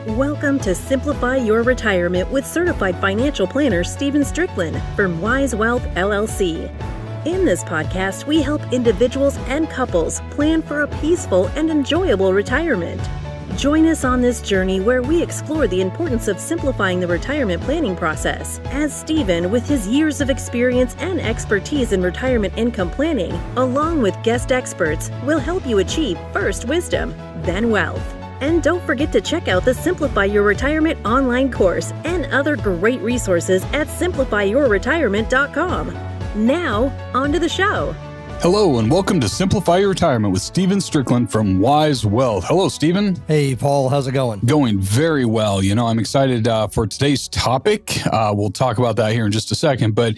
Welcome to Simplify Your Retirement with certified financial planner Stephen Stricklin from Wise Wealth LLC. In this podcast, we help individuals and couples plan for a peaceful and enjoyable retirement. Join us on this journey where we explore the importance of simplifying the retirement planning process, as Stephen, with his years of experience and expertise in retirement income planning, along with guest experts, will help you achieve first wisdom, then wealth. And don't forget to check out the Simplify Your Retirement online course and other great resources at simplifyyourretirement.com. Now, on to the show. Hello, and welcome to Simplify Your Retirement with Stephen Stricklin from Wise Wealth. Hello, Stephen. Hey, Paul. How's it going? Going very well. You know, I'm excited for today's topic. We'll talk about that here in just a second. But,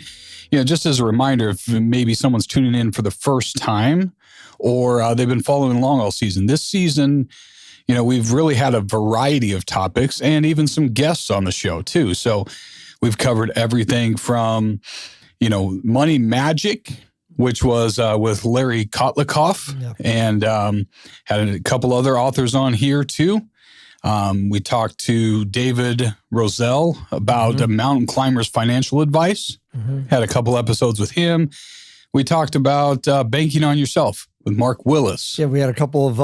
you know, just as a reminder, if maybe someone's tuning in for the first time or they've been following along all season, this season, you know, we've really had a variety of topics and even some guests on the show too. So we've covered everything from, you know, money magic, which was with Larry Kotlikoff, Yep. and had a couple other authors on here too. We talked to David Roselle about mountain climbers' financial advice. Had a couple episodes with him. We talked about banking on yourself with Mark Willis. Yeah, we had a couple of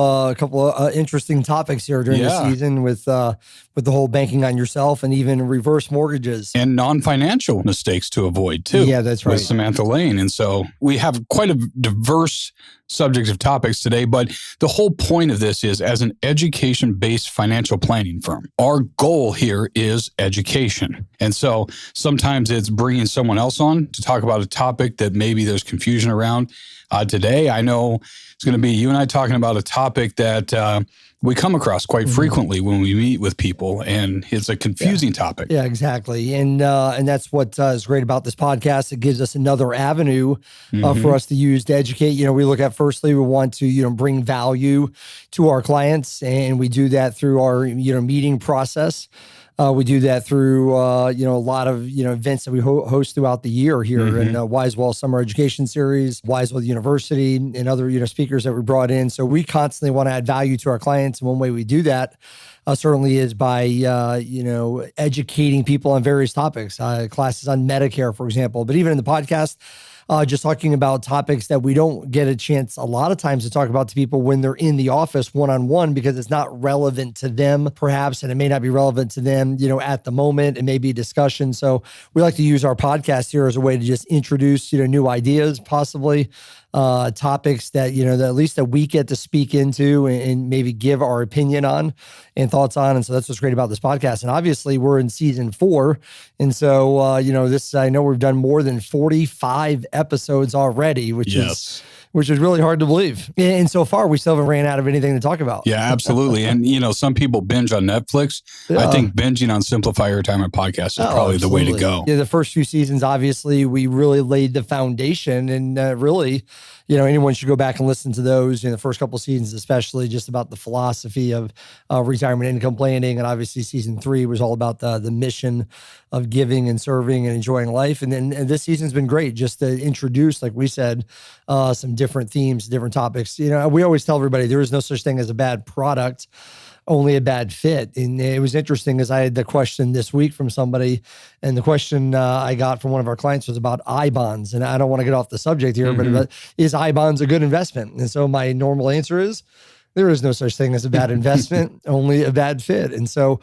interesting topics here during the season with the whole banking on yourself and even reverse mortgages. And non-financial mistakes to avoid too. Yeah, that's right. With Samantha Lane. And so we have quite a diverse subject of topics today, but the whole point of this is, as an education-based financial planning firm, our goal here is education. And so sometimes it's bringing someone else on to talk about a topic that maybe there's confusion around. Today, I know it's going to be you and I talking about a topic that we come across quite frequently when we meet with people, and it's a confusing topic. Yeah, exactly. And that's what is great about this podcast. It gives us another avenue for us to use to educate. You know, we look at, firstly, we want to, you know, bring value to our clients, and we do that through our, you know, meeting process. We do that through, you know, a lot of, you know, events that we host throughout the year here in Wise Wealth Summer Education Series, Wise Wealth University, and other, you know, speakers that we brought in. So we constantly want to add value to our clients. And one way we do that certainly is by, you know, educating people on various topics, classes on Medicare, for example. But even in the podcast, just talking about topics that we don't get a chance a lot of times to talk about to people when they're in the office one-on-one, because it's not relevant to them perhaps, and it may not be relevant to them, you know, at the moment. It may be a discussion. So we like to use our podcast here as a way to just introduce, you know, new ideas, possibly topics that, you know, that at least that we get to speak into and maybe give our opinion on and thoughts on. And so that's what's great about this podcast. And obviously we're in season 4. And so, you know, this, I know we've done more than 45 episodes already, which is really hard to believe. And so far, we still haven't ran out of anything to talk about. Yeah, absolutely. And, you know, some people binge on Netflix. I think binging on Simplify Your Retirement podcast is probably the way to go. Yeah, the first few seasons, obviously, we really laid the foundation, and really, you know, anyone should go back and listen to those in the first couple of seasons, especially just about the philosophy of retirement income planning. And obviously season 3 was all about the mission of giving and serving and enjoying life. And then this season's been great just to introduce, like we said, some different themes, different topics. You know, we always tell everybody there is no such thing as a bad product, only a bad fit. And it was interesting as I had the question this week from somebody, and the question I got from one of our clients was about I-bonds. And I don't want to get off the subject here, but is I-bonds a good investment? And so my normal answer is, there is no such thing as a bad investment, only a bad fit. And so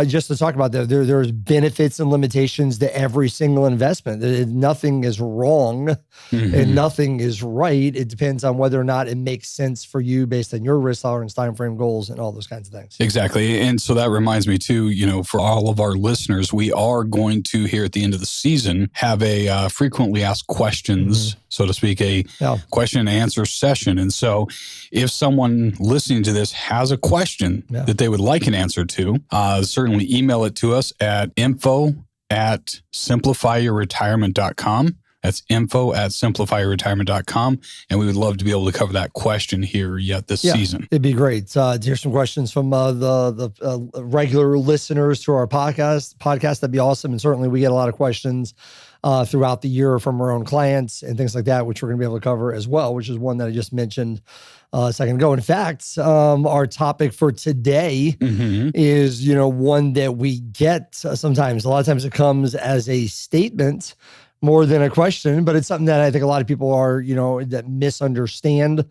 just to talk about that, there's benefits and limitations to every single investment. Nothing is wrong and nothing is right. It depends on whether or not it makes sense for you based on your risk tolerance, time frame goals, and all those kinds of things. Exactly. And so that reminds me too, you know, for all of our listeners, we are going to, here at the end of the season, have a frequently asked questions, so to speak, a question and answer session. And so if someone listening to this has a question that they would like an answer to, certainly email it to us at info@simplifyyourretirement.com. That's info@simplifyyourretirement.com. And we would love to be able to cover that question here yet this season. It'd be great to hear some questions from the regular listeners to our podcast. That'd be awesome. And certainly we get a lot of questions throughout the year from our own clients and things like that, which we're going to be able to cover as well, which is one that I just mentioned a second ago. In fact, our topic for today is, one that we get sometimes. A lot of times it comes as a statement more than a question, but it's something that I think a lot of people are, that misunderstand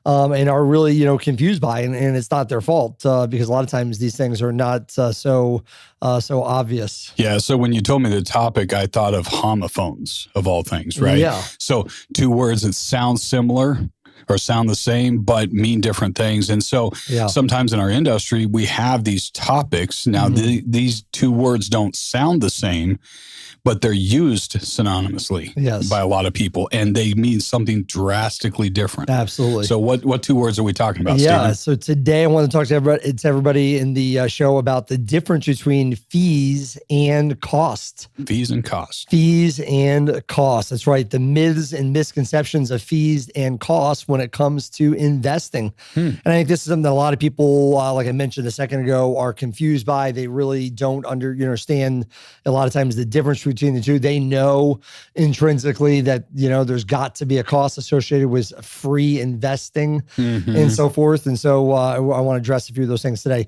and are really, confused by, and it's not their fault because a lot of times these things are not so obvious. Yeah. So when you told me the topic, I thought of homophones of all things, right? Yeah. So two words that sound similar or sound the same, but mean different things. And so sometimes in our industry, we have these topics. Now, these two words don't sound the same, but they're used synonymously by a lot of people, and they mean something drastically different. Absolutely. So what two words are we talking about, Stephen? So today I want to talk to everybody in the show about the difference between fees and cost. Fees and cost. Fees and cost. That's right. The myths and misconceptions of fees and costs when it comes to investing. And I think this is something that a lot of people, like I mentioned a second ago, are confused by. They really don't understand a lot of times the difference between the two. They know intrinsically that, there's got to be a cost associated with free investing and so forth. And so I want to address a few of those things today.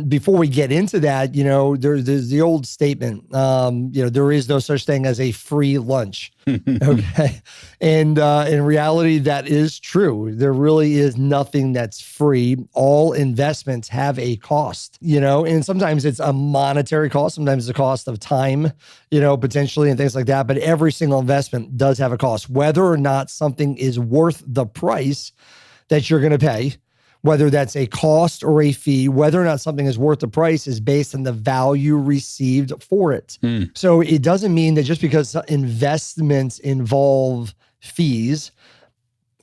Before we get into that, there's the old statement, there is no such thing as a free lunch. Okay. And in reality, that is true. There really is nothing that's free. All investments have a cost, and sometimes it's a monetary cost. Sometimes it's a cost of time, potentially, and things like that. But every single investment does have a cost, whether or not something is worth the price that you're going to pay. Whether that's a cost or a fee, whether or not something is worth the price is based on the value received for it. So it doesn't mean that just because investments involve fees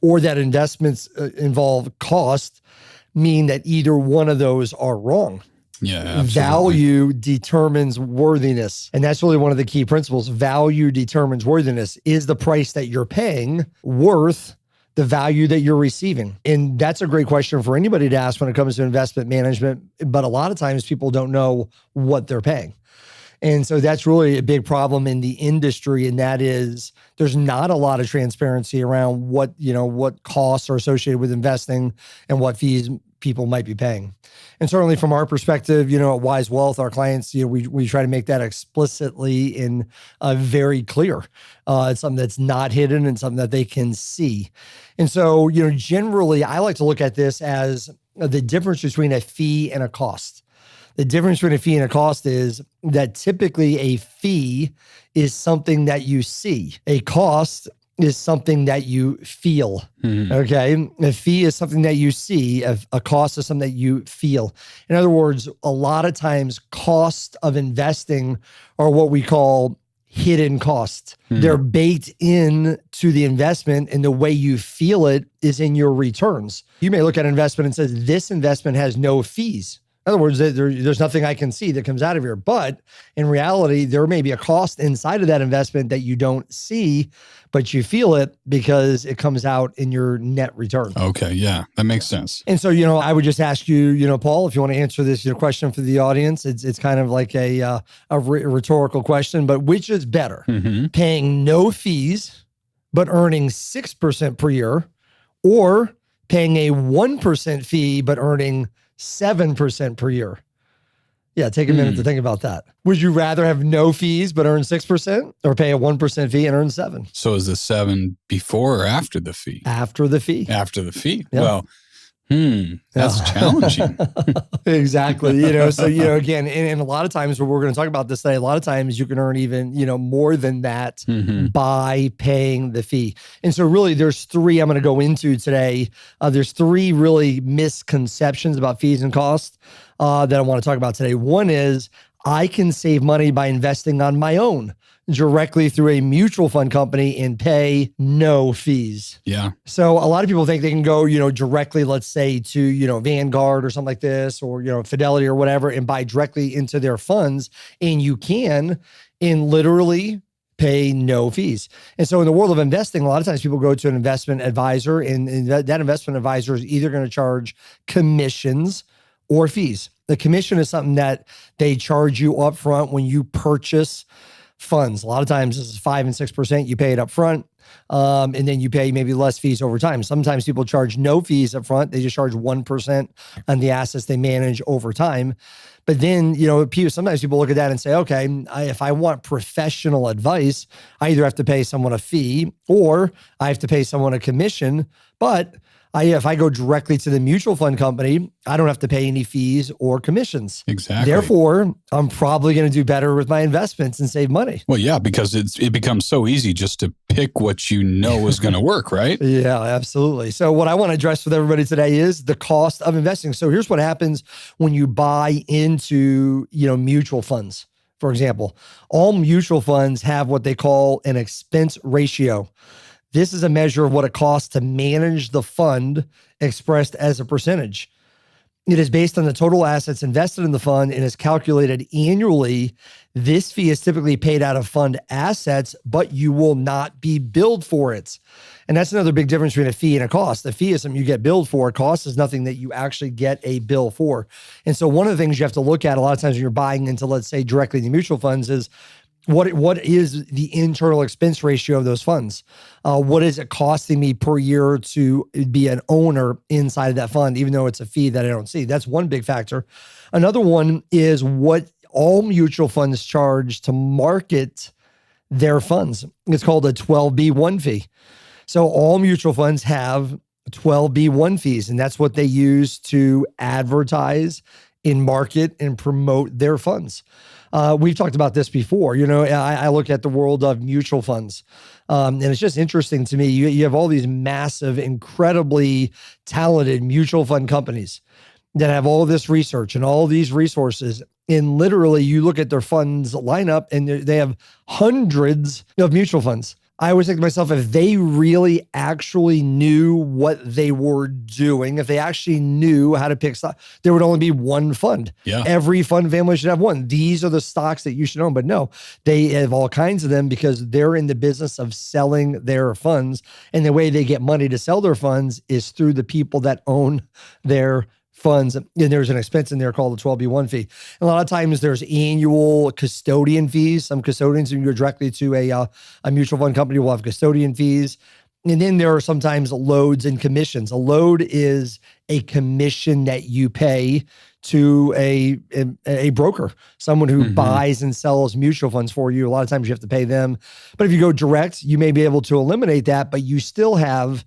or that investments involve cost mean that either one of those are wrong. Yeah, absolutely. Value determines worthiness. And that's really one of the key principles. Value determines worthiness. Is the price that you're paying worth the value that you're receiving? And that's a great question for anybody to ask when it comes to investment management. But a lot of times people don't know what they're paying. And so that's really a big problem in the industry. And that is there's not a lot of transparency around what costs are associated with investing and what fees people might be paying. And certainly from our perspective, at Wise Wealth, our clients, we try to make that explicitly and very clear. It's something that's not hidden and something that they can see. And so, generally, I like to look at this as the difference between a fee and a cost. The difference between a fee and a cost is that typically a fee is something that you see. A cost is something that you feel. Okay. A fee is something that you see. A cost is something that you feel. In other words, a lot of times cost of investing are what we call hidden costs. They're baked in to the investment, and the way you feel it is in your returns. You may look at an investment and says, this investment has no fees. In other words, there's nothing I can see that comes out of here. But in reality, there may be a cost inside of that investment that you don't see, but you feel it because it comes out in your net return. Okay, yeah, that makes sense. And so, I would just ask you, Paul, if you want to answer this question for the audience. It's kind of like a rhetorical question, but which is better? Paying no fees, but earning 6% per year, or paying a 1% fee, but earning 7% per year? Yeah, take a minute to think about that. Would you rather have no fees but earn 6%, or pay a 1% fee and earn 7%? So is the 7 before or after the fee? After the fee. After the fee. Yeah. Well, that's challenging. Exactly. So, again, and a lot of times we're going to talk about this today, a lot of times you can earn even, more than that by paying the fee. And so really there's 3 I'm going to go into today. There's 3 really misconceptions about fees and costs that I want to talk about today. One is I can save money by investing on my own directly through a mutual fund company and pay no fees. Yeah. So a lot of people think they can go, directly, let's say to, Vanguard or something like this, or, Fidelity or whatever, and buy directly into their funds. And you can, and literally pay no fees. And so in the world of investing, a lot of times people go to an investment advisor, and that investment advisor is either going to charge commissions or fees. The commission is something that they charge you up front when you purchase funds. A lot of times this is 5 and 6%. You pay it up front. And then you pay maybe less fees over time. Sometimes people charge no fees up front. They just charge 1% on the assets they manage over time. But then, sometimes people look at that and say, okay, if I want professional advice, I either have to pay someone a fee or I have to pay someone a commission. But if I go directly to the mutual fund company, I don't have to pay any fees or commissions. Exactly. Therefore, I'm probably going to do better with my investments and save money. Well, yeah, because it becomes so easy just to pick what you know is going to work, right? Yeah, absolutely. So what I want to address with everybody today is the cost of investing. So here's what happens when you buy into, mutual funds. For example, all mutual funds have what they call an expense ratio. This is a measure of what it costs to manage the fund expressed as a percentage. It is based on the total assets invested in the fund and is calculated annually. This fee is typically paid out of fund assets, but you will not be billed for it. And that's another big difference between a fee and a cost. A fee is something you get billed for. A cost is nothing that you actually get a bill for. And so one of the things you have to look at a lot of times when you're buying into, let's say, directly the mutual funds is, what is the internal expense ratio of those funds? What is it costing me per year to be an owner inside of that fund, even though it's a fee that I don't see? That's one big factor. Another one is what all mutual funds charge to market their funds. It's called a 12B1 fee. So all mutual funds have 12B1 fees, and that's what they use to advertise, in market, and promote their funds. We've talked about this before. I look at the world of mutual funds, and it's just interesting to me. You have all these massive, incredibly talented mutual fund companies that have all this research and all these resources. And literally, you look at their funds lineup, and they have hundreds of mutual funds. I always think to myself, if they really actually knew what they were doing, if they actually knew how to pick stock, there would only be one fund. Yeah. Every fund family should have one. These are the stocks that you should own. But no, they have all kinds of them because they're in the business of selling their funds. And the way they get money to sell their funds is through the people that own their funds. And there's an expense in there called the 12B1 fee. And a lot of times there's annual custodian fees. Some custodians, when you go directly to a mutual fund company, will have custodian fees. And then there are sometimes loads and commissions. A load is a commission that you pay to a broker, someone who buys and sells mutual funds for you. A lot of times you have to pay them. But if you go direct, you may be able to eliminate that, but you still have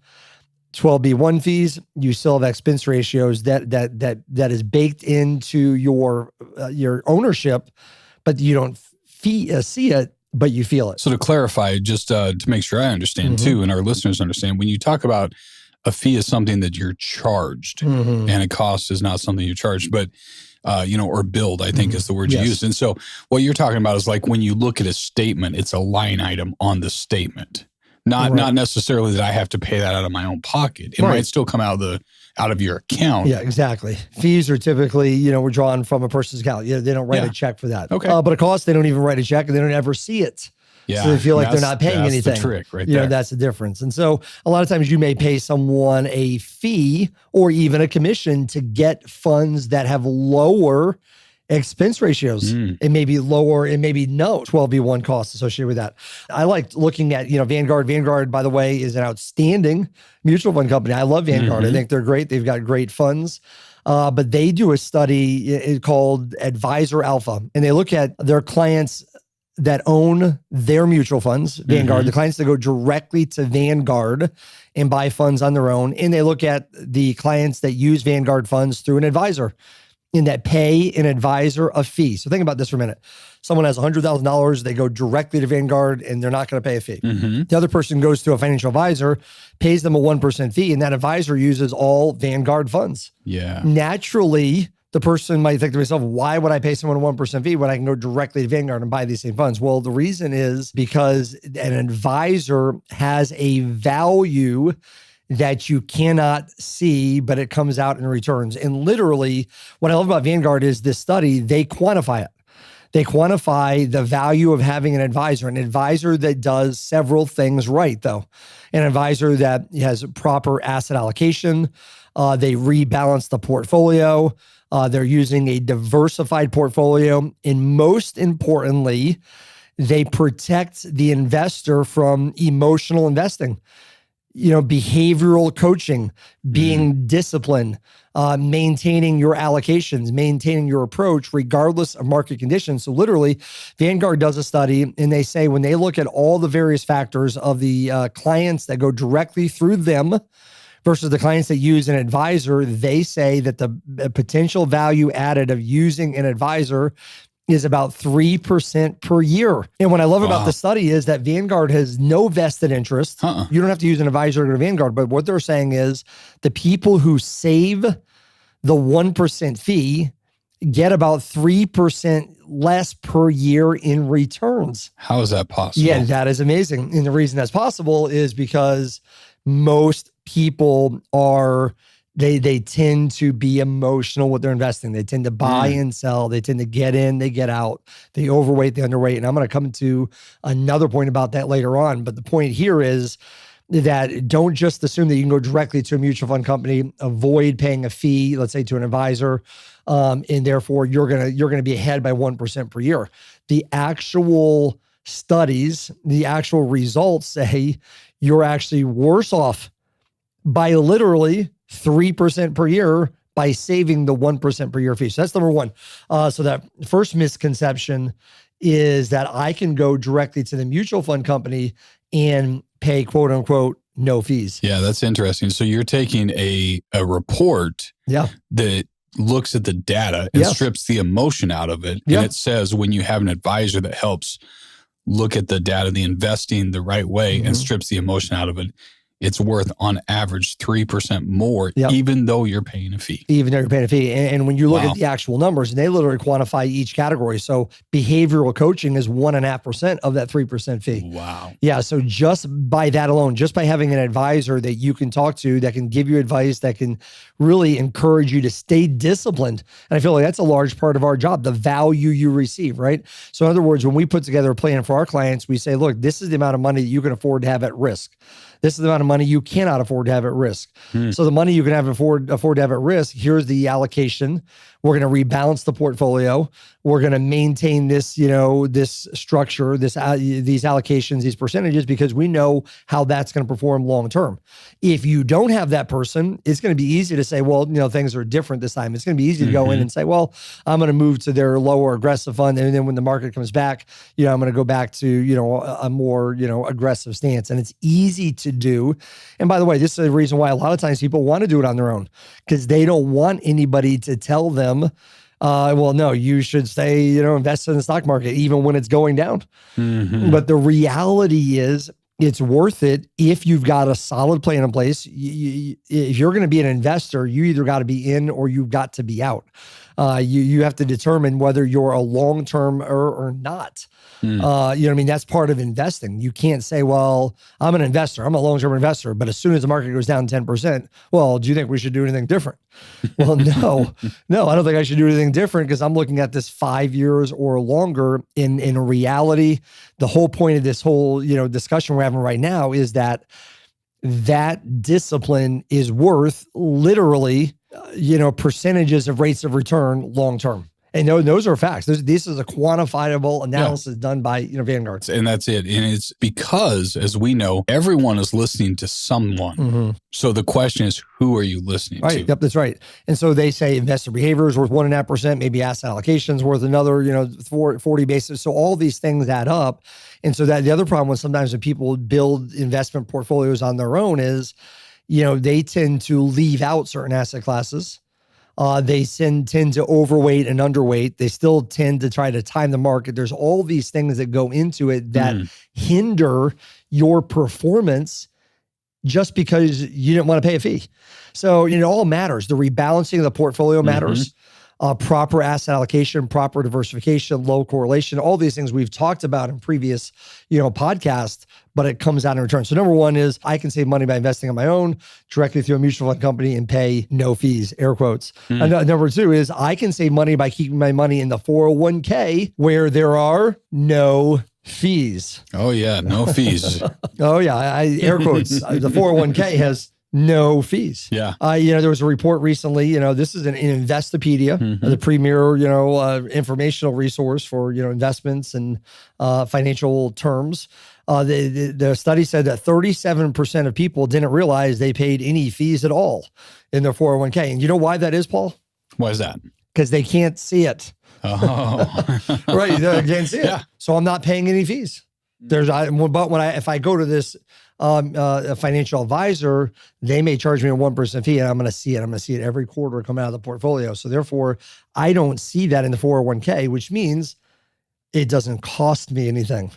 12B1 fees. You still have expense ratios that is baked into your ownership, but you don't see it, but you feel it. So to clarify, just to make sure I understand too, and our listeners understand, when you talk about a fee is something that you're charged, and a cost is not something you charged, but or billed, I think is the word you used. And so what you're talking about is like when you look at a statement, it's a line item on the statement. Not necessarily that I have to pay that out of my own pocket. It might still come out of your account. Yeah, exactly. Fees are typically, withdrawn from a person's account. They don't write a check for that. Okay. But a cost, they don't even write a check and they don't ever see it. Yeah. So they feel like they're not paying anything. That's the trick right there. That's the difference. And so a lot of times you may pay someone a fee or even a commission to get funds that have lower expense ratios. It may be lower, it may be no 12B1 costs associated with that. I like looking at, Vanguard. Vanguard, by the way, is an outstanding mutual fund company. I love Vanguard. I think they're great. They've got great funds. But they do a study called Advisor Alpha, and they look at their clients that own their mutual funds, Vanguard, the clients that go directly to Vanguard and buy funds on their own. And they look at the clients that use Vanguard funds through an advisor and that pay an advisor a fee. So think about this for a minute. Someone has $100,000, they go directly to Vanguard and they're not going to pay a fee. The other person goes to a financial advisor, pays them a 1% fee, and that advisor uses all Vanguard funds. Yeah. Naturally, the person might think to themselves, why would I pay someone a 1% fee when I can go directly to Vanguard and buy these same funds? Well, the reason is because an advisor has a value that you cannot see, but it comes out in returns. And literally, what I love about Vanguard is this study, they quantify it. They quantify the value of having an advisor that does several things right, though. An advisor that has proper asset allocation. They rebalance the portfolio. They're using a diversified portfolio. And most importantly, They protect the investor from emotional investing, behavioral coaching, being disciplined, maintaining your allocations, maintaining your approach, regardless of market conditions. So literally, Vanguard does a study and they say when they look at all the various factors of the clients that go directly through them versus the clients that use an advisor, they say that the potential value added of using an advisor is about 3% per year. And what I love about the study is that Vanguard has no vested interest. You don't have to use an advisor to go to Vanguard, but what they're saying is the people who save the 1% fee get about 3% less per year in returns. How is that possible? Yeah, that is amazing. And the reason that's possible is because most people they tend to be emotional with their investing. They tend to buy and sell. They tend to get in, they get out. They overweight, they underweight. And I'm going to come to another point about that later on. But the point here is that don't just assume that you can go directly to a mutual fund company, avoid paying a fee, let's say to an advisor, and therefore you're gonna be ahead by 1% per year. The actual studies, the actual results say you're actually worse off by literally 3% per year by saving the 1% per year fee. So that's number one. So that first misconception is that I can go directly to the mutual fund company and pay quote unquote no fees. Yeah, that's interesting. So you're taking a report that looks at the data and strips the emotion out of it. And it says when you have an advisor that helps look at the data, the investing the right way and strips the emotion out of it, it's worth on average 3% more, even though you're paying a fee. Even though you're paying a fee. And when you look at the actual numbers, and they literally quantify each category. So behavioral coaching is 1.5% of that 3% fee. Wow. Yeah. So just by that alone, just by having an advisor that you can talk to, that can give you advice, that can really encourage you to stay disciplined. And I feel like that's a large part of our job, the value you receive, right? So in other words, when we put together a plan for our clients, we say, look, this is the amount of money that you can afford to have at risk. This is the amount of money you cannot afford to have at risk. So the money you can afford to have at risk, here's the allocation. We're going to rebalance the portfolio. We're going to maintain this, this structure, these allocations, these percentages, because we know how that's going to perform long term. If you don't have that person, it's going to be easy to say, well, things are different this time. It's going to be easy to go in and say, well, I'm going to move to their lower aggressive fund. And then when the market comes back, I'm going to go back to, a more, aggressive stance. And it's easy to do. And by the way, this is the reason why a lot of times people want to do it on their own, because they don't want anybody to tell them, well, no, you should stay, invest in the stock market, even when it's going down. But the reality is it's worth it if you've got a solid plan in place. If you're going to be an investor, you either got to be in or you've got to be out. You have to determine whether you're a long-term or not. That's part of investing. You can't say, well, I'm an investor, I'm a long-term investor, but as soon as the market goes down 10%, well, do you think we should do anything different? Well, no, I don't think I should do anything different, because I'm looking at this 5 years or longer. In reality, the whole point of this whole, discussion we're having right now is that discipline is worth literally, percentages of rates of return long-term. And those are facts. This is a quantifiable analysis done by Vanguard. And that's it. And it's because, as we know, everyone is listening to someone. So the question is, who are you listening to? Yep, that's right. And so they say investor behavior is worth 1.5%, maybe asset allocation is worth another, 40 basis. So all these things add up. And so that the other problem with sometimes when people build investment portfolios on their own is, they tend to leave out certain asset classes. They tend to overweight and underweight. They still tend to try to time the market. There's all these things that go into it that hinder your performance just because you didn't want to pay a fee. So it all matters. The rebalancing of the portfolio matters. Proper asset allocation, proper diversification, low correlation, all these things we've talked about in previous, podcasts, but it comes out in return. So number one is I can save money by investing on my own directly through a mutual fund company and pay no fees, air quotes. And number two is I can save money by keeping my money in the 401k where there are no fees. Oh yeah, no fees. Oh yeah, air quotes. The 401k has no fees. Yeah. There was a report recently, this is an Investopedia, the premier, informational resource for, investments and financial terms. The study said that 37% of people didn't realize they paid any fees at all in their 401k. And you know why that is, Paul? Why is that? Because they can't see it. Oh, Right. They can't see it. Yeah. So I'm not paying any fees. If I go to this a financial advisor, they may charge me a 1% fee, and I'm going to see it. I'm going to see it every quarter come out of the portfolio. So therefore, I don't see that in the 401k, which means it doesn't cost me anything.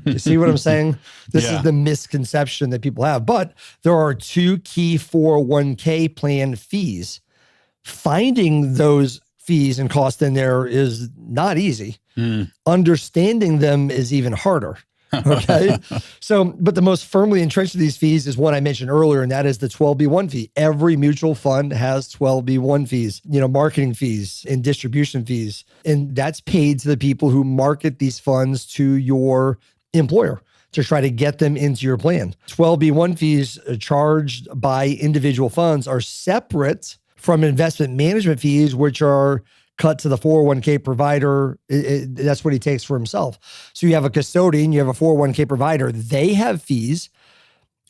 You see what I'm saying? This is the misconception that people have. But there are two key 401k plan fees. Finding those fees and costs in there is not easy. Understanding them is even harder. Okay. But the most firmly entrenched of these fees is one I mentioned earlier, and that is the 12B1 fee. Every mutual fund has 12B1 fees, marketing fees and distribution fees. And that's paid to the people who market these funds to your employer to try to get them into your plan. 12B1 fees charged by individual funds are separate from investment management fees, which are cut to the 401k provider. That's what he takes for himself. So you have a custodian, you have a 401k provider. They have fees.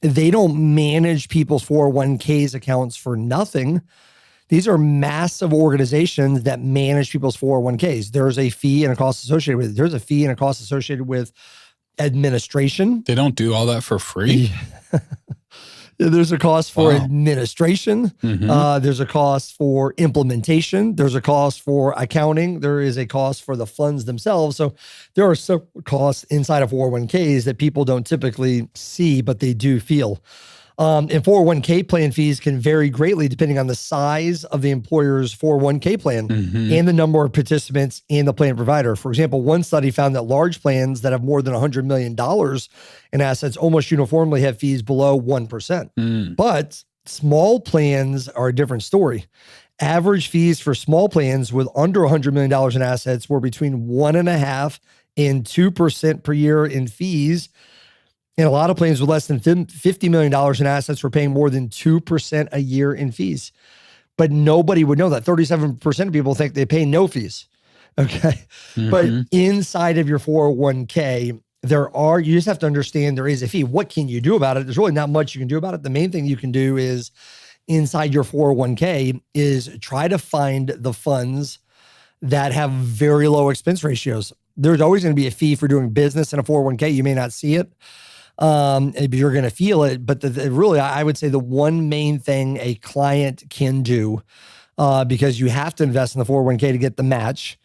They don't manage people's 401ks accounts for nothing. These are massive organizations that manage people's 401ks. There's a fee and a cost associated with it. There's a fee and a cost associated with administration. They don't do all that for free. There's a cost for administration. There's a cost for implementation. There's a cost for accounting. There is a cost for the funds themselves. So there are some costs inside of 401ks that people don't typically see, but they do feel. And 401k plan fees can vary greatly depending on the size of the employer's 401k plan and the number of participants in the plan provider. For example, one study found that large plans that have more than $100 million in assets almost uniformly have fees below 1%. But small plans are a different story. Average fees for small plans with under $100 million in assets were between 1.5% and 2% per year in fees. And a lot of plans with less than $50 million in assets were paying more than 2% a year in fees. But nobody would know that. 37% of people think they pay no fees. Okay. But inside of your 401k, you just have to understand there is a fee. What can you do about it? There's really not much you can do about it. The main thing you can do is inside your 401k is try to find the funds that have very low expense ratios. There's always going to be a fee for doing business in a 401k. You may not see it. You're going to feel it, but really, I would say the one main thing a client can do, because you have to invest in the 401k to get the match,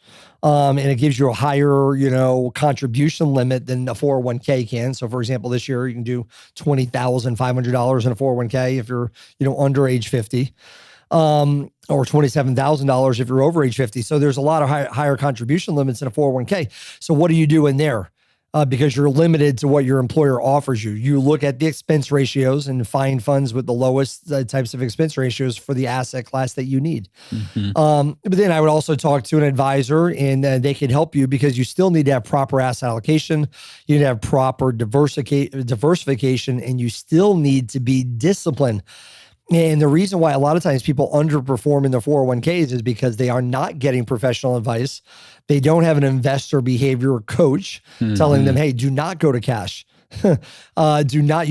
and it gives you a higher, contribution limit than a 401k can. So, for example, this year you can do $20,500 in a 401k if you're, under age 50. Or $27,000 if you're over age 50. So there's a lot of higher contribution limits in a 401k. So what do you do in there? Because you're limited to what your employer offers you. You look at the expense ratios and find funds with the lowest types of expense ratios for the asset class that you need. But then I would also talk to an advisor, and they can help you because you still need to have proper asset allocation. You need to have proper diversification, and you still need to be disciplined. And the reason why a lot of times people underperform in their 401ks is because they are not getting professional advice. They don't have an investor behavior coach telling them, hey, do not go to cash. You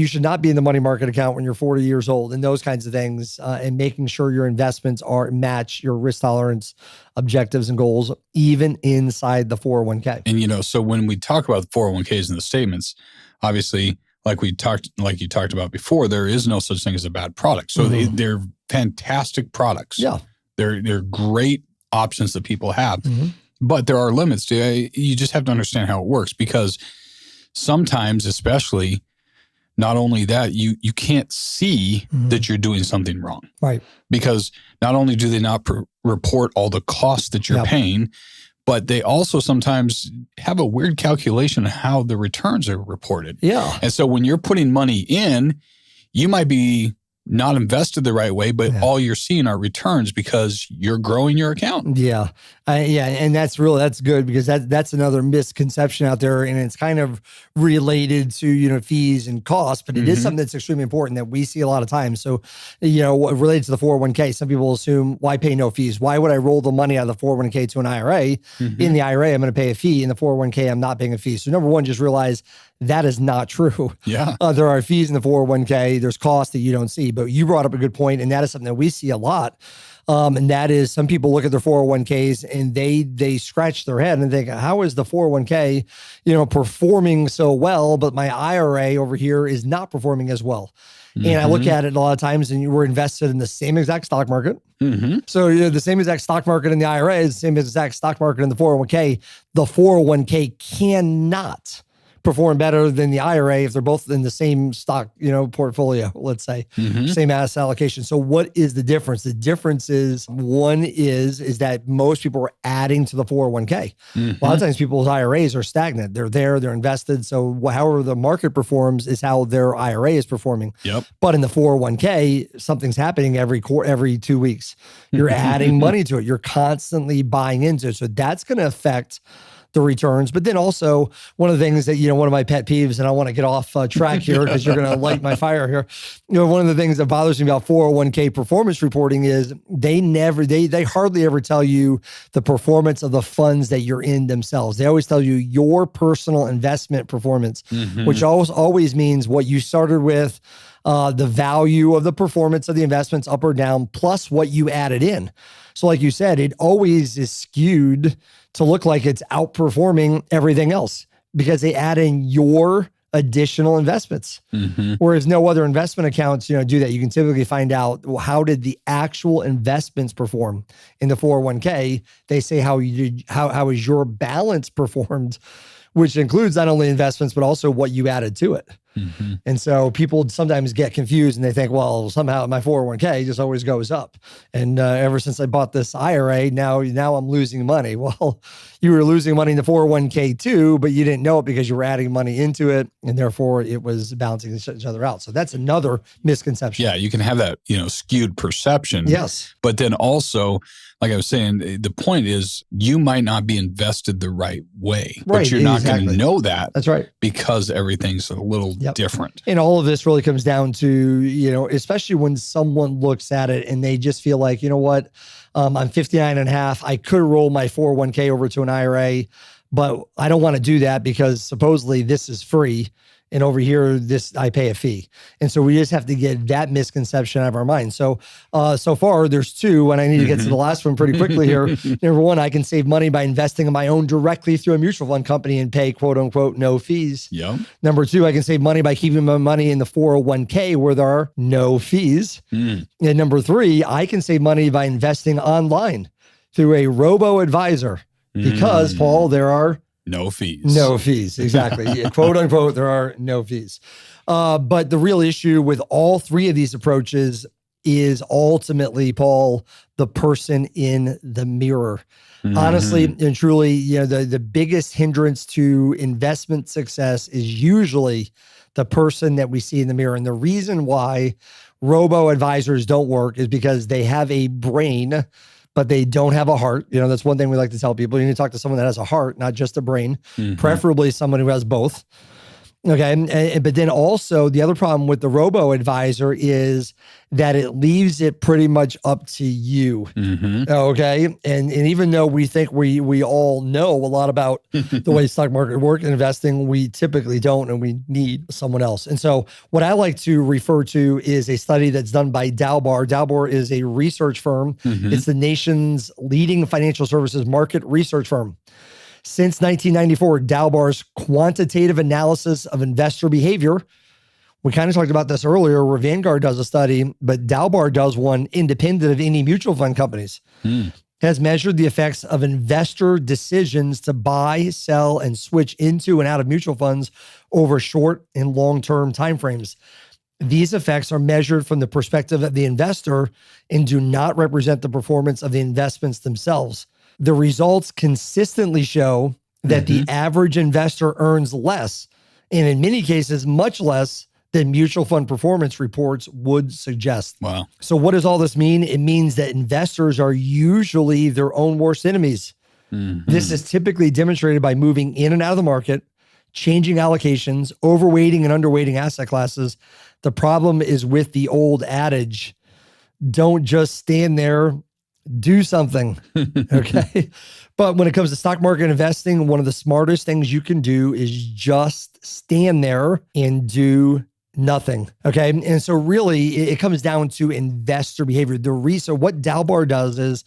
should not be in the money market account when you're 40 years old, and those kinds of things, and making sure your investments match your risk tolerance, objectives, and goals, even inside the 401k. And, so when we talk about the 401ks and the statements, obviously, like you talked about before, there is no such thing as a bad product. So they're fantastic products. Yeah. They're great options that people have, but there are limits to it. You just have to understand how it works, because sometimes, especially, not only that, you can't see that you're doing something wrong. Right. Because not only do they not report all the costs that you're paying, but they also sometimes have a weird calculation of how the returns are reported. Yeah. And so when you're putting money in, you might be not invested the right way, but all you're seeing are returns because you're growing your account. Yeah. Yeah, and that's good because that's another misconception out there, and it's kind of related to fees and costs, but it is something that's extremely important that we see a lot of times. So, related to the 401k, some people assume, why pay no fees? Why would I roll the money out of the 401k to an IRA? In the IRA, I'm going to pay a fee. In the 401k, I'm not paying a fee. So number one, just realize that is not true. Yeah. There are fees in the 401k. There's costs that you don't see, but you brought up a good point, and that is something that we see a lot. And that is, some people look at their 401ks and they scratch their head and think, how is the 401k, performing so well, but my IRA over here is not performing as well. And I look at it a lot of times, and we're invested in the same exact stock market. So the same exact stock market in the IRA is the same exact stock market in the 401k. The 401k cannot perform better than the IRA if they're both in the same stock, portfolio, let's say, same asset allocation. So what is the difference? The difference is, one is that most people are adding to the 401k. A lot of times people's IRAs are stagnant. They're there, they're invested. So however the market performs is how their IRA is performing. Yep. But in the 401k, something's happening every 2 weeks. You're adding money to it. You're constantly buying into it. So that's going to affect the returns. But then also, one of the things that, one of my pet peeves, and I want to get off track here because you're going to light my fire here. One of the things that bothers me about 401k performance reporting is they hardly ever tell you the performance of the funds that you're in themselves. They always tell you your personal investment performance, which always means what you started with, the value of the performance of the investments up or down, plus what you added in. So like you said, it always is skewed to look like it's outperforming everything else because they add in your additional investments. Whereas no other investment accounts, do that. You can typically find out, well, how did the actual investments perform in the 401k? They say how is your balance performed, which includes not only investments, but also what you added to it. And so people sometimes get confused and they think, well, somehow my 401k just always goes up. And ever since I bought this IRA, now I'm losing money. Well, you were losing money in the 401k too, but you didn't know it because you were adding money into it. And therefore it was balancing each other out. So that's another misconception. Yeah, you can have that, skewed perception. Yes. But then also, like I was saying, the point is you might not be invested the right way, but you're not going to know that. That's right. Because everything's a little different. And all of this really comes down to, especially when someone looks at it and they just feel like, what, I'm 59 and a half. I could roll my 401k over to an IRA, but I don't want to do that because supposedly this is free. And over here, I pay a fee. And so we just have to get that misconception out of our mind. So, so far there's two, and I need to get to the last one pretty quickly here. Number one, I can save money by investing on my own directly through a mutual fund company and pay quote unquote no fees. Yep. Number two, I can save money by keeping my money in the 401k where there are no fees. And number three, I can save money by investing online through a robo-advisor because, Paul, there are no fees. No fees, exactly. Yeah, quote unquote, there are no fees. But the real issue with all three of these approaches is ultimately, Paul, the person in the mirror. Honestly and truly, the biggest hindrance to investment success is usually the person that we see in the mirror. And the reason why robo-advisors don't work is because they have a brain, but they don't have a heart. That's one thing we like to tell people. You need to talk to someone that has a heart, not just a brain, preferably someone who has both. Okay. But then also the other problem with the robo-advisor is that it leaves it pretty much up to you. Okay. And even though we think we all know a lot about the way stock market work and investing, we typically don't, and we need someone else. And so what I like to refer to is a study that's done by Dalbar. Dalbar is a research firm. It's the nation's leading financial services market research firm. Since 1994, Dalbar's quantitative analysis of investor behavior, we kind of talked about this earlier where Vanguard does a study, but Dalbar does one independent of any mutual fund companies, has measured the effects of investor decisions to buy, sell, and switch into and out of mutual funds over short and long-term timeframes. These effects are measured from the perspective of the investor and do not represent the performance of the investments themselves. The results consistently show that the average investor earns less, and in many cases, much less than mutual fund performance reports would suggest. Wow. So what does all this mean? It means that investors are usually their own worst enemies. This is typically demonstrated by moving in and out of the market, changing allocations, overweighting and underweighting asset classes. The problem is with the old adage, don't just stand there, do something. Okay. But when it comes to stock market investing, one of the smartest things you can do is just stand there and do nothing. Okay. And so really it comes down to investor behavior. So what Dalbar does is,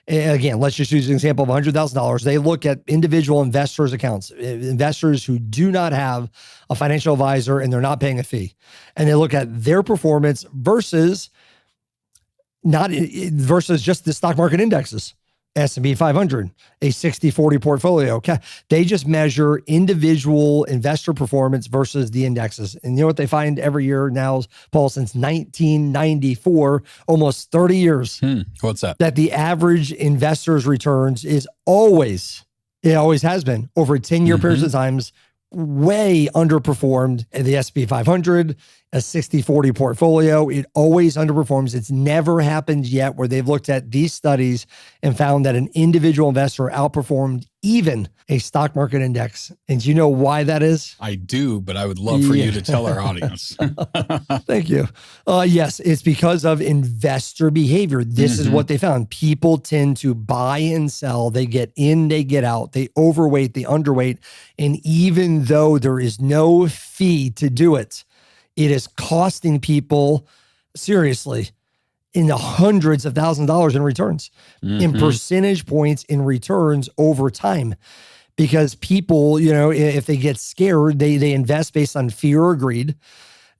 again, let's just use an example of $100,000. They look at individual investors' accounts, investors who do not have a financial advisor and they're not paying a fee. And they look at their performance versus just the stock market indexes. S&P 500, a 60-40 portfolio. Okay. They just measure individual investor performance versus the indexes. And you know what they find every year now, Paul, since 1994, almost 30 years. What's that? That the average investor's returns is always, it always has been, over a 10-year periods of times, way underperformed the S&P 500, a 60-40 portfolio. It always underperforms. It's never happened yet where they've looked at these studies and found that an individual investor outperformed even a stock market index. And do you know why that is? I do, but I would love for you to tell our audience. Thank you. Yes, it's because of investor behavior. This is what they found. People tend to buy and sell. They get in, they get out. They overweight, they underweight. And even though there is no fee to do it, it is costing people, seriously, in the hundreds of thousands of dollars in returns, in percentage points in returns over time. Because people, if they get scared, they invest based on fear or greed.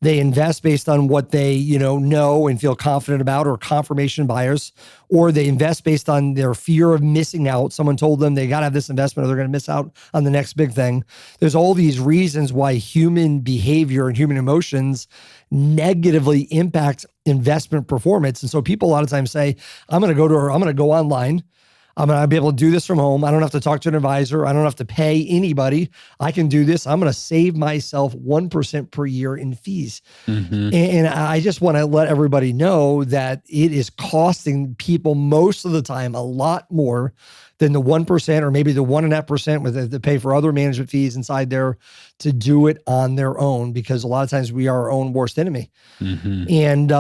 They invest based on what they, know and feel confident about, or confirmation bias, or they invest based on their fear of missing out. Someone told them they got to have this investment or they're going to miss out on the next big thing. There's all these reasons why human behavior and human emotions negatively impact investment performance. And so people a lot of times say, I'm going to go online. I'm going to be able to do this from home. I don't have to talk to an advisor. I don't have to pay anybody. I can do this. I'm going to save myself 1% per year in fees. And I just want to let everybody know that it is costing people most of the time a lot more than the 1% or maybe the 1.5% with to pay for other management fees inside there to do it on their own, because a lot of times we are our own worst enemy. And,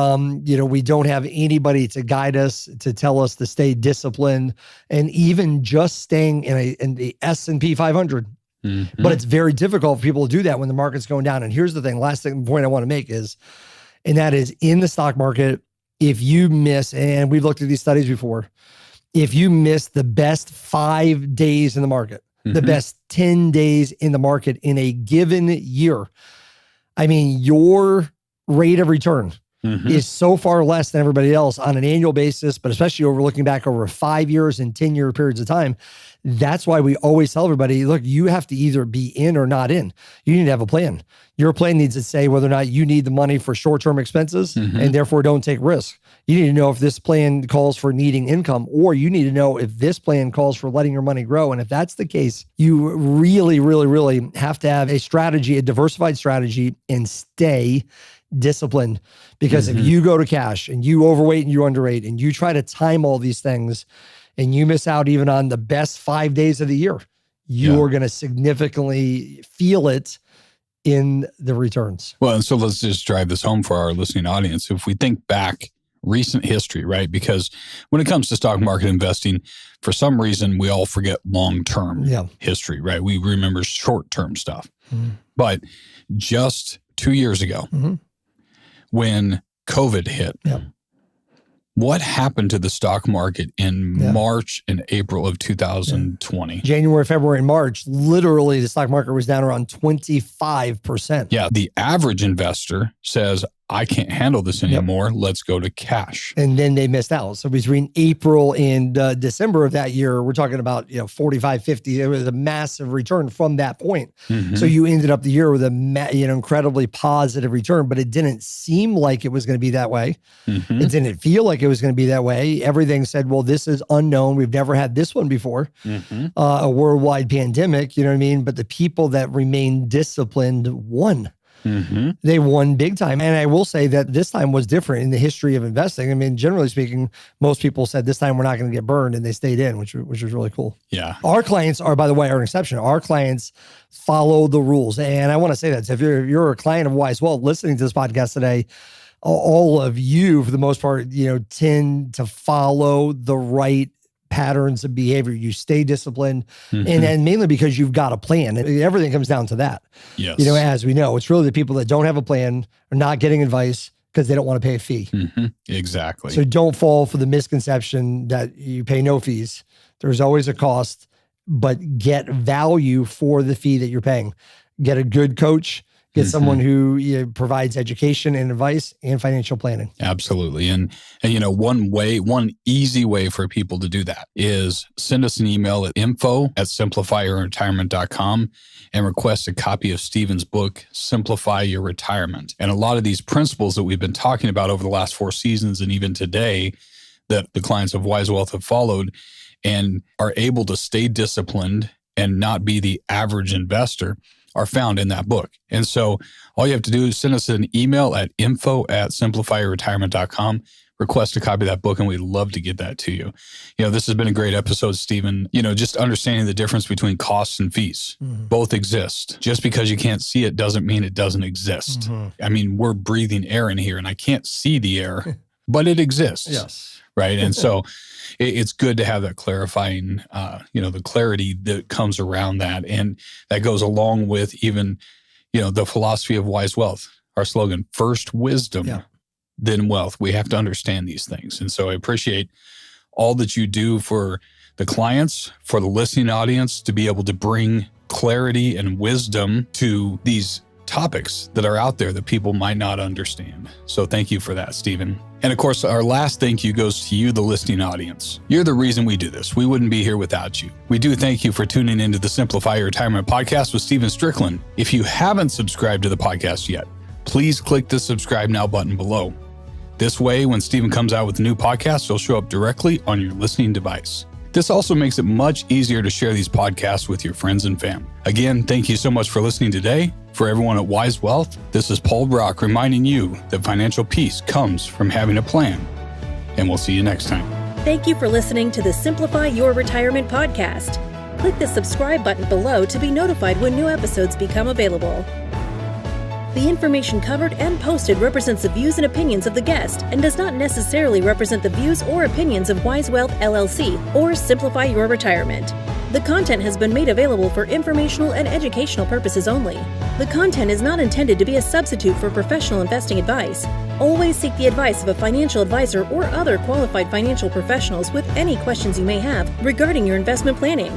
we don't have anybody to guide us, to tell us to stay disciplined, and even just staying in the S&P 500. But it's very difficult for people to do that when the market's going down. And here's the thing, point I want to make is, and that is in the stock market, if you miss, and we've looked at these studies before, if you miss the best 5 days in the market, the best 10 days in the market in a given year, I mean, your rate of return is so far less than everybody else on an annual basis, but especially looking back over 5 years and 10-year periods of time. That's why we always tell everybody, look, you have to either be in or not in. You need to have a plan. Your plan needs to say whether or not you need the money for short-term expenses and therefore don't take risk. You need to know if this plan calls for needing income, or you need to know if this plan calls for letting your money grow. And if that's the case, you really, really, really have to have a strategy, a diversified strategy, and stay disciplined. Because if you go to cash and you overweight and you underweight and you try to time all these things and you miss out even on the best 5 days of the year, you are going to significantly feel it in the returns. Well, and so let's just drive this home for our listening audience. If we think back recent history, right? Because when it comes to stock market investing, for some reason, we all forget long-term history, right? We remember short-term stuff. But just 2 years ago, when COVID hit, what happened to the stock market in March and April of 2020? January, February, and March, literally the stock market was down around 25%. Yeah, the average investor says, I can't handle this anymore. Let's go to cash. And then they missed out. So between April and December of that year, we're talking about 45, 50. It was a massive return from that point. So you ended up the year with a incredibly positive return, but it didn't seem like it was going to be that way. It didn't feel like it was going to be that way. Everything said, well, this is unknown. We've never had this one before. A worldwide pandemic, you know what I mean? But the people that remained disciplined won. They won big time. And I will say that this time was different in the history of investing. I mean, generally speaking, most people said this time we're not going to get burned, and they stayed in, which was really cool. Yeah. Our clients are, by the way, are an exception. Our clients follow the rules. And I want to say that. So if you're a client of Wise Wealth listening to this podcast today, all of you, for the most part, tend to follow the right patterns of behavior. You stay disciplined, and mainly because you've got a plan. Everything comes down to that. Yes. As we know, it's really the people that don't have a plan are not getting advice because they don't want to pay a fee. Exactly. So don't fall for the misconception that you pay no fees. There's always a cost, but get value for the fee that you're paying. Get a good coach. Get someone who provides education and advice and financial planning. Absolutely. And one easy way for people to do that is send us an email at info@simplifyyourretirement.com and request a copy of Stephen's book, Simplify Your Retirement. And a lot of these principles that we've been talking about over the last 4 seasons and even today that the clients of Wise Wealth have followed and are able to stay disciplined and not be the average investor are found in that book. And so all you have to do is send us an email at info@simplifyyourretirement.com, request a copy of that book, and we'd love to get that to you. This has been a great episode, Stephen. Just understanding the difference between costs and fees. Both exist. Just because you can't see it doesn't mean it doesn't exist. I mean, we're breathing air in here and I can't see the air, but it exists. Yes. Right. And so it's good to have that clarifying, the clarity that comes around that. And that goes along with even, the philosophy of Wise Wealth, our slogan, first wisdom, then wealth. We have to understand these things. And so I appreciate all that you do for the clients, for the listening audience, to be able to bring clarity and wisdom to these topics that are out there that people might not understand. So thank you for that, Stephen. And of course, our last thank you goes to you, the listening audience. You're the reason we do this. We wouldn't be here without you. We do thank you for tuning into the Simplify Your Retirement podcast with Stephen Stricklin. If you haven't subscribed to the podcast yet, please click the subscribe now button below. This way, when Stephen comes out with a new podcast, it'll show up directly on your listening device. This also makes it much easier to share these podcasts with your friends and family. Again, thank you so much for listening today. For everyone at Wise Wealth, this is Paul Brock reminding you that financial peace comes from having a plan. And we'll see you next time. Thank you for listening to the Simplify Your Retirement podcast. Click the subscribe button below to be notified when new episodes become available. The information covered and posted represents the views and opinions of the guest and does not necessarily represent the views or opinions of Wise Wealth LLC or Simplify Your Retirement. The content has been made available for informational and educational purposes only. The content is not intended to be a substitute for professional investing advice. Always seek the advice of a financial advisor or other qualified financial professionals with any questions you may have regarding your investment planning.